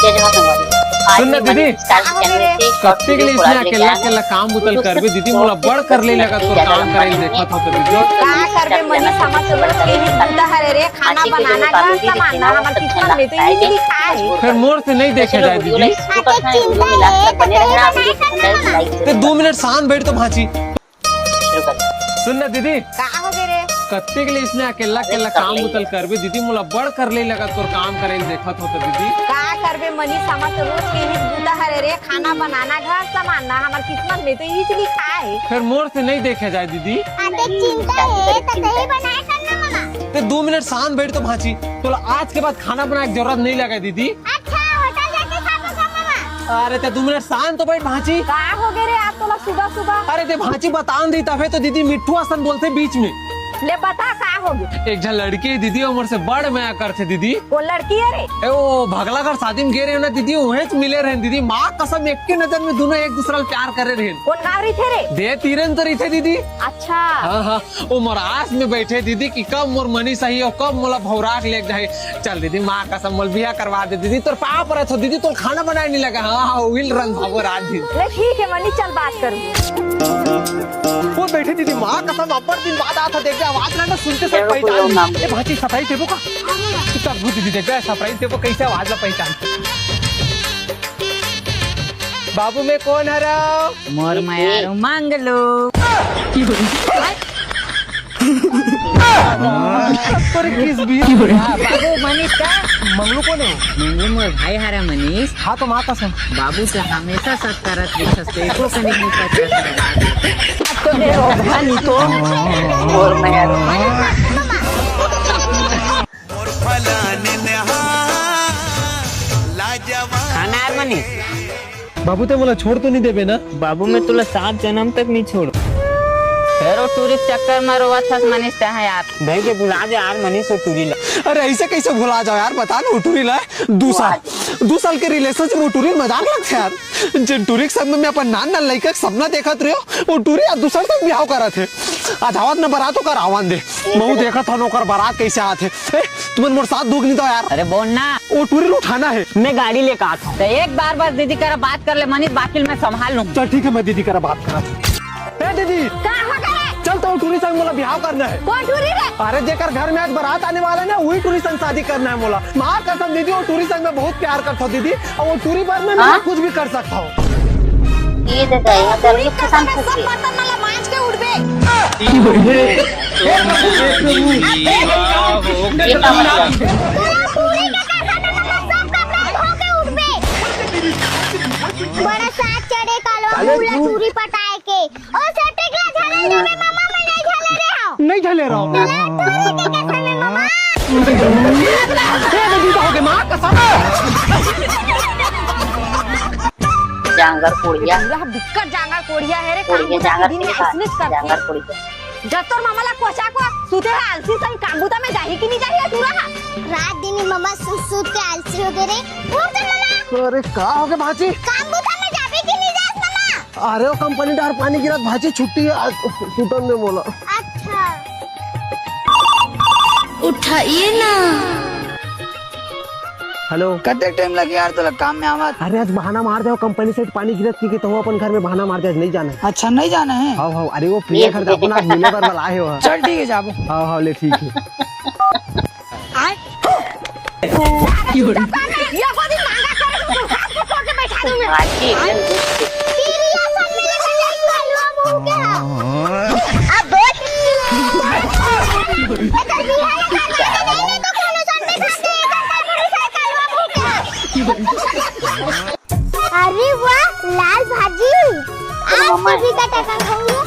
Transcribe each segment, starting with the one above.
सुन ना दीदी, कत्ते के लिए इसने अकेला अकेला काम उतल कर भी दीदी मोला बड़ कर ले लगा तो काम करे देखा था तो दीदी का करबे मनी समझ के ही धंधा है रे, खाना बनाना घर संभालना हमार किस्मत में तो ये लिखा है। फिर मोर से नहीं देखे जाए दीदी। तो 2 मिनट शांत बैठ तो भाची। सुन ना दीदी, का हो गे रे, कत्ते के लिए इसने अकेला अकेला काम उतल कर भी दीदी मोला बड़ कर ले लगा तो काम करे देखा था तो दीदी का करबे मनी समझ रोज के ही धंधा है रे, खाना बनाना घर संभालना हमार किस्मत में तो ये लिखा है। फिर मोर से नहीं देखे जाए दीदी। चिंता है तो कहीं बनाए करना मामा। तो 2 मिनट शांत बैठ तो भाची, तो आज के बाद खाना बनाने की जरूरत नहीं लगा दीदी। अच्छा होटल जाके खा तो मामा। अरे ते 2 मिनट शांत तो बैठ भाची। का हो गे रे आप तो सुबह सुबह। अरे ते भाची बतान दी तबे तो दीदी मिट्ठू आसन बोलते बीच में। ले बता का हो गे। एक जन लड़की दीदी उम्र से बड़ मैं करते दीदी। वो लड़की है रे, वो भगला कर शादी में गे रहे ना दीदी, वहीं मिले रहे दीदी। माँ कसम एक के नजर में दोनों एक दूसरा प्यार करे रहे। कौन गाँव रही थे रे? दे तीरन तो रही थे दीदी। अच्छा हाँ हाँ, वो मोरास में बैठे दीदी कि कब मोर मनी सही और कब मोला भौराक ले जाए। चल दीदी माँ कसम मोल बिया करवा दे दीदी, तोर पाप रहे दीदी, तो खाना बनाए नहीं लगा। हाँ विल रन भागो रात दिन। ले ठीक है मनी, चल बात करूँ। वो बैठे दीदी माँ कसम अब्बर दिन बाद आता देख आवाज ना सुनते सब पहचान। ए भाची सफाई देबो का? तब दीदी देख सफाई देबो कैसे आवाज ला पहचान। बाबू में कौन हरा? मोर मायारो मांगलो। किस भी बाबू मनीष का मंगलू कौन है? मंगलू मोर भाई हरा मनीष। हाँ तो माँ कसम बाबू से हमेशा सब करत दिखते को कनिक नहीं पता तो ले भानी तो मोर मायारो खाना है मनीष। बाबू तो मोला छोड़ तो नहीं देबे ना? बाबू मैं तुला 7 जन्म तक नहीं छोड़। फेरो टूरिस्ट चक्कर में रोवा था मनीष है यार। भाई के बुला दे यार मनीष और टूरी ला। अरे ऐसे कैसे भुला जाओ यार, बता ना टूरी ला 2 साल के रिलेशन से वो टूरी मजाक लगता है यार। जिन टूरी के संग में अपन नान नान लड़का सपना देखत रहे वो टूरी आज दूसर तक ब्याह करत है। आज आवत न बारात कर आवान दे महू देखत हो नौकर बारात कैसे आते। तुमन मोर साथ दुख नहीं तो यार। अरे बोल ना, वो टूरी उठाना है। मैं गाड़ी लेकर आता हूँ। एक बार बस दीदी करा बात कर ले मनीष, बाकी मैं संभाल लूँ। चल ठीक है, मैं दीदी करा बात करा। दीदी चल तो टूरी संग मोला ब्याह करना है। कौन टूरी रे? अरे जेकर घर में आज बारात आने वाला है ना वही टूरी संग शादी करना है मोला। माँ कसम दीदी वो टूरी संग में बहुत प्यार करता हूँ दीदी, और वो टूरी पर मैं कुछ भी कर सकता हूँ। ये देखा है मतलब ये कसम से सब बर्तन वाला मांझ के उड़बे। बड़ा साथ चढ़े कालो पूरा चूरी पटाए के ओ सटे के झले रे मामा मैं नहीं झले रे हां नहीं झले रहो मामा दीदी तो हो गए माँ कसम। जांगर कोड़िया पूरा बिक्कर जांगर कोड़िया है रे। कोड़िया जांगर दिन में इसलिए जांगर कोड़िया जब तोर मामा ला कोचा को सुते है आलसी संग कांबूता में जाही कि नहीं जाही तूरा रात दिन मामा सुसुत के आलसी हो गए रे। उठ जा मामा। अरे का हो गया भाजी? कांबूता में जाबे कि नहीं जास मामा? अरे वो कंपनी डार पानी गिरा भाजी छुट्टी है टूटन में बोला। अच्छा उठाइए ना। हेलो कते टाइम लगे यार तो काम में आवाज। अरे आज बहाना मार दे कंपनी से पानी गिरत की तो अपन घर में बहाना मार दे नहीं जाना है। अच्छा नहीं जाना है। हाँ हाँ, अरे वो प्रिय घर अपन आज मिले पर बुलाए हो। चल ठीक है जाबो। हाँ हाँ ले ठीक है। ये को दिन मांगा करे तो हाथ को छोड़ के बैठा दूं मैं। तेरी आसन मेरे से नहीं मालूम हो गया। अब बैठ इधर भी है नहीं तो खाना संडे खाते अरे वाह लाल भाजी आज भी का टका खाऊंगी।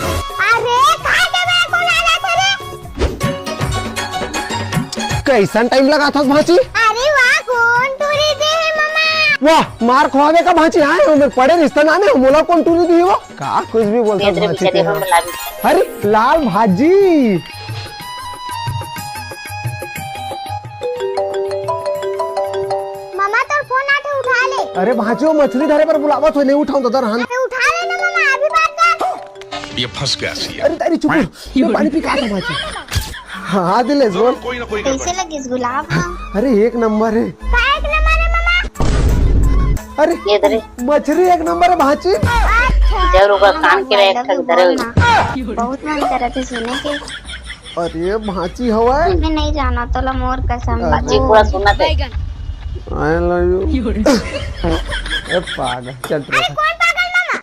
अरे खा के मैं कौन आना था रे? कैसा टाइम लगा था भाजी? अरे वाह कौन टूरी दे है मामा? वाह मार खवावे का भाजी आए हो, मैं पढ़े रिश्ता नाने हो मोला कौन टूरी दी हो का कुछ भी बोलता भाजी। अरे लाल भाजी मामा तो फोन आके उठा ले। अरे भाजी वो मछली धरे पर बुलावत हो नहीं उठाऊं तो दर अरे उठा ले ना मामा अभी बात कर। ये फंस गया सी। अरे तेरी चुप ये पानी पी का था भाजी। हाँ दिले बोल कैसे लगे इस गुलाब का? अरे एक नंबर है। का एक नंबर है मामा? अरे ये इधर मछली एक नंबर है भाची। इधर होगा कान के एक ठग इधर होगा। बहुत मन कर रहे थे सुने के, अरे भाची हवा है। मैं नहीं जाना तो मोर कसम। बाजी पूरा सुनना थे। I love you। ए पागल चल तू। कौन पागल मामा?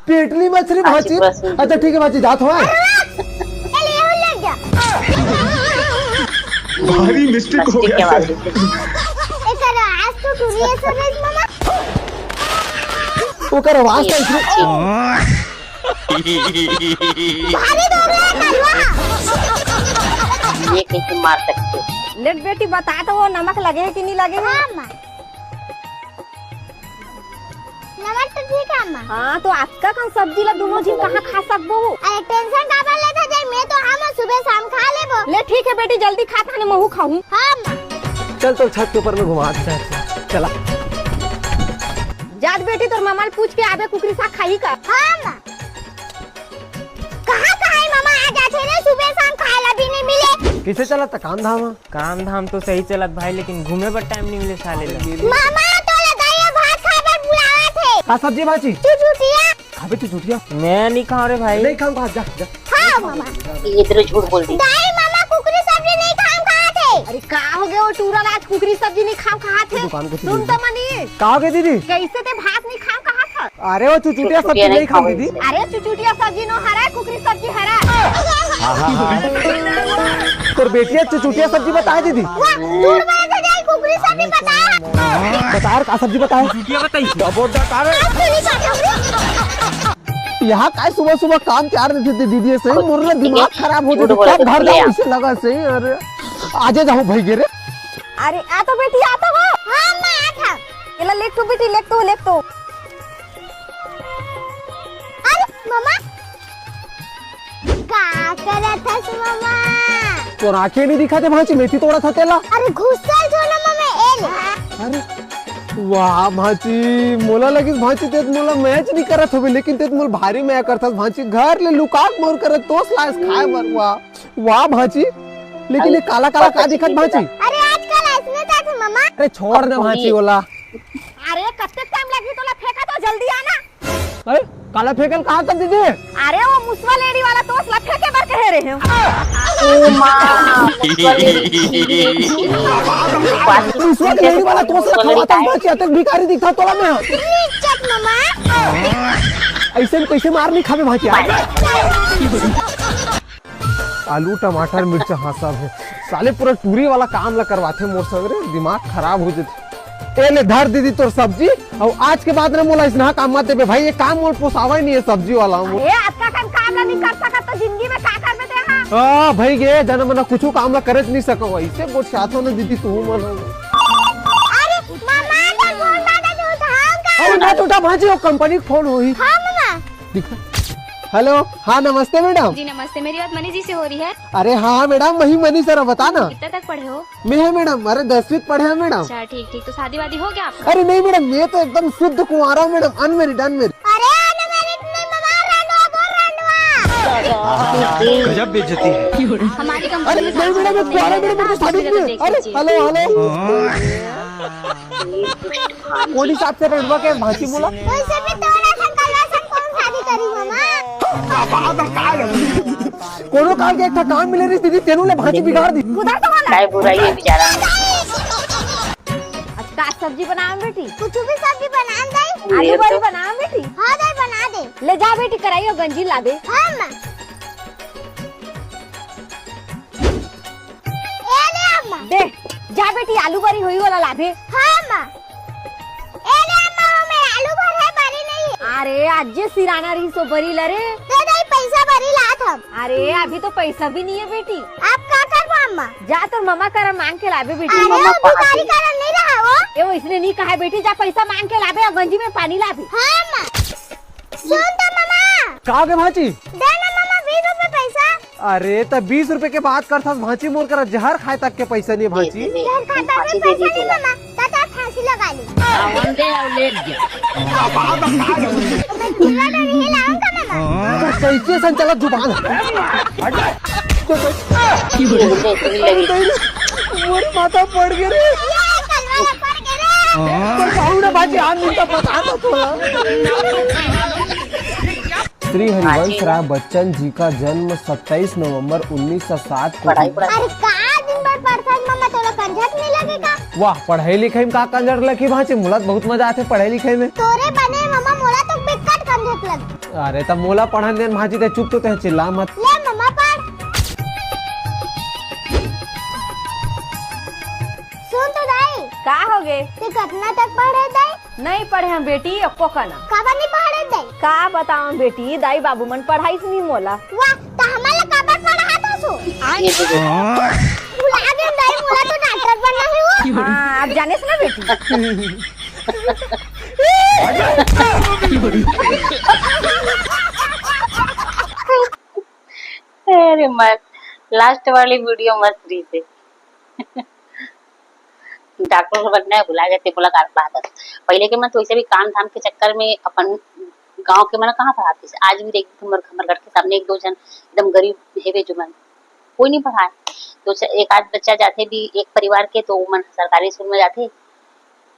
पेटली मछली भाची। अच्छा ठीक है भाची जात हो। चलिए हो लग जा। भारी मिस्टेक हो के गया। बाद एक आज तो टूरी है सुरेश मामा। वो कर आवाज तो भारी दौड़ रहा है कलवा। ये कैसे मार सकते? लेट बेटी बता तो वो नमक लगे कि नहीं लगे? हाँ माँ, नमक तो ठीक है माँ। हाँ तो आपका कौन सब्जी ला दोनों जी कहाँ खा सकबो? अरे टेंशन का बात लेता जाए, मैं तो हम सुबह शाम खा लेबो। ले ठीक है बेटी जल्दी खा खाने महू खाऊं। हाँ माँ। चल तो छत के ऊपर में घुमा चला। जात बेटी तोर मामा पूछ के आबे कुकरी साग खाई का? हाँ माँ। कहाँ है मामा? आ जाते ना सुबह शाम खाला भी नहीं मिले। किसे चला था काम धाम? काम धाम तो सही चलत भाई, लेकिन घूमे पर टाइम नहीं मिले साले ला। मामा तो लगाया भात खाकर बुलावा थे। का सब्जी भाजी? चुचुटिया। खाबे तू चुटिया? मैं नहीं खाऊं रे भाई। नहीं खाऊंगा जा। हाँ मामा। इधर झूठ बोल दी। दाई मामा कुकरी सब्जी नहीं कहाँ थे? अरे का हो गया वो टूरा आज कुकरी सब्जी नहीं खाओ कहा थे? दुकान को सुन तो मनीष कहा गई दीदी? कैसे ते भात नहीं खाओ कहा था? अरे वो चुटिया सब्जी नहीं खाऊंगी दीदी। अरे चुचुटिया सब्जी नो हरा कुकरी सब्जी हरा। तो बेटिया चुटिया सब्जी बताए दीदी। दूर वाले से जाई कुकरी सब्जी बताया। बता का सब्जी बताए? चुटिया बताई। यहाँ का सुबह सुबह काम चार थे दीदी से मोरला दिमाग खराब हो जाए। घर जाओ इसे लगा सही। अरे आजे जाओ भाई गिरे। अरे आ तो बेटी आता हो। हाँ मैं आता। इला लेख तो बेटी लेख तो। अरे मामा का करत हस मामा? तो आंखें नहीं दिखाते भाजी मेथी तोड़ा था तेला। अरे घुसल जो ना मामा एल। अरे वाह भाजी मोला लगी भाजी तेत मोला मैच नहीं करत होबे, लेकिन तेत मोल भारी मैं करता भाजी घर ले लुकाक मोर करत तो स्लाइस खाए बर। वाह भाजी, लेकिन ये काला काला का दिखत भाजी? अरे आजकल ऐसने जाते मामा। अरे छोड़ ना भाजी वाला। अरे कब तक टाइम लगी तोला फेंका तो जल्दी आना। अरे काला फेंकल कहाँ कर दीदी? अरे वो मुसवा लेडी वाला तो फेंके के बर कह रहे हैं। ओ माँ इस वक्त लेडी वाला तो खाता भाजी अतक भिखारी दिखता तोला में। चट मामा। ऐसे कैसे मार नहीं खावे भाजी? आलू टमाटर मिर्च हाँ सब है साले पूरा टूरी वाला काम ला करवाते मोर संग रे, दिमाग खराब हो जाते। ए ले धर दीदी तोर सब्जी और आज के बाद ना मोला इसना काम मत देबे भाई। ये काम मोर पोसावा ही नहीं है सब्जी वाला। ये आज का काम ला नहीं कर सकत तो जिंदगी में का करबे ते? हां हां भाई गे जन्म ना कुछ काम ला करत नहीं सको ऐसे गोट साथो ना दीदी तू मन। अरे मामा तो फोन बाटा जो उठाऊंगा। अरे ना टूटा भाजी वो कंपनी फोन होई। हाँ मामा। दिखा। हेलो हाँ नमस्ते मैडम। जी नमस्ते, मेरी बात मनीष जी से हो रही है? अरे हाँ मैडम वही मनी सर बता ना। कितने तक पढ़े हो? मैं है मैडम। अरे 10वीं पढ़े हैं मैडम। अच्छा ठीक ठीक, तो शादी वादी हो गया आपका? अरे नहीं मैडम मैं तो एकदम शुद्ध कुंवारा हूँ मैडम, अनमेरिड। अरे अनमेरिड नहीं मामा, रंडवा। गजब बेइज्जती है। हमारी अरे कंपनी नहीं मैडम मैं कुंवारा मैडम तो शादी नहीं है। अरे हेलो कौन हिसाब से रंडवा के भाजी बोला? वैसे भी तोरा संकल्प से कौन शादी करी मामा? कोनो काल के एक काम मिले रही दीदी तेनू ले भाजी बिगाड़ दी। उधर तो वाला काय बुराई है बेचारा। आज सब्जी बनाओ बेटी। कुछ भी सब्जी बना दे। आलू बड़ी बनाओ बेटी। हाँ दे बना दे। ले जा बेटी कराई और गंजी ला दे। हाँ माँ। ए ले अम्मा। दे जा बेटी आलू बड़ी हुई वाला ला दे। हाँ माँ। ए ले अम्मा मैं आलू भर है बड़ी नहीं। अरे आज जे सिराना रही सो बड़ी लरे। दे दे पैसा भरी लात हम। अरे अभी तो पैसा भी नहीं है बेटी। आप क्या करबो अम्मा? जा तो मामा कर मांग के लाबे बेटी। अरे वो भिखारी करम नहीं रहा वो। ये वो इसने नहीं कहा बेटी जा पैसा मांग के लाबे और गंजी में पानी लाबे। हाँ माँ। सुन तो मामा। कहा के भाजी? दे ना मामा 20 रुपए पैसा। अरे तब 20 रुपए के बात करता भाजी मोर कर जहर खाए तक के पैसा नहीं भाजी। घर खाता में पैसा नहीं मामा, ताता फांसी लगा ली। मैं पूरा डर ही लाऊंगा मामा। कैसे संचालक जुबान मोर माथा पड़ गया रे। ये कलवा पड़ गया रे। पाहुणे भाजी आणून तर बता दो थोड़ा। श्री हरिवंश राय बच्चन जी का जन्म 27 नवंबर 1907 को। पढ़ाई अरे का दिन भर पढ़ता है मम्मा तोला कंझट नहीं लगेगा। वाह, पढ़ाई लिखाई में का कंजर लगी भांचे, मुला बहुत मजा आते पढ़ाई लिखाई में। तोरे बने मम्मा मोला तो बेकार कंझट लग। अरे तब मोला पढ़ाने देन भांची ते चुप तो ते चिल्ला मत। ले मम्मा पढ़। सुन तो दाई, का हो गे? ते कितना तक पढ़े दाई? नहीं पढ़े हम बेटी एको कना। काबा नहीं पढ़े दाई? का बताऊं बेटी, दाई बाबू मन पढ़ाई से नहीं मोला। वाह, तो हमारा काबा पढ़ा था सो। ये देखो भुला गए दाई, मोला तो डॉक्टर बनना है वो। हाँ, आप जाने से ना बेटी। अरे मत, लास्ट वाली वीडियो मस्त रही थी। डॉक्टर को बनना है, भुला जाते बोला बात। पहले के मैं तो वैसे भी काम धाम के चक्कर में अपन गांव के मन कहाँ पढ़ाते थे। आज भी देख हमारे घर के सामने एक दो जन एकदम गरीब है जो मन कोई नहीं पढ़ाए, तो एक आध बच्चा जाते भी एक परिवार के, तो मन सरकारी स्कूल में जाते,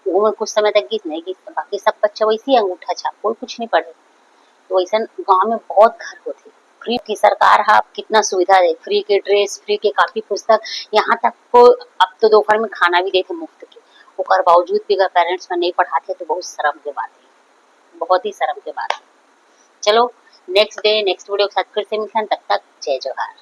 वो मन कुछ समय तक गीत नहीं गीत, बाकी सब बच्चे वैसे ही अंगूठा छाप, कोई कुछ नहीं पढ़े। तो वैसे गाँव में बहुत घर होते। फ्री की सरकार है, कितना सुविधा दे, फ्री के ड्रेस, फ्री के कापी पुस्तक, यहाँ तक को अब तो दोपहर में खाना भी देते मुफ्त के। ओकर बावजूद भी अगर पेरेंट्स में नहीं पढ़ाते तो बहुत शर्म के बात है, बहुत ही शर्म के बात है। चलो नेक्स्ट डे नेक्स्ट वीडियो के साथ फिर से मिलते हैं, तब तक जय जोहार।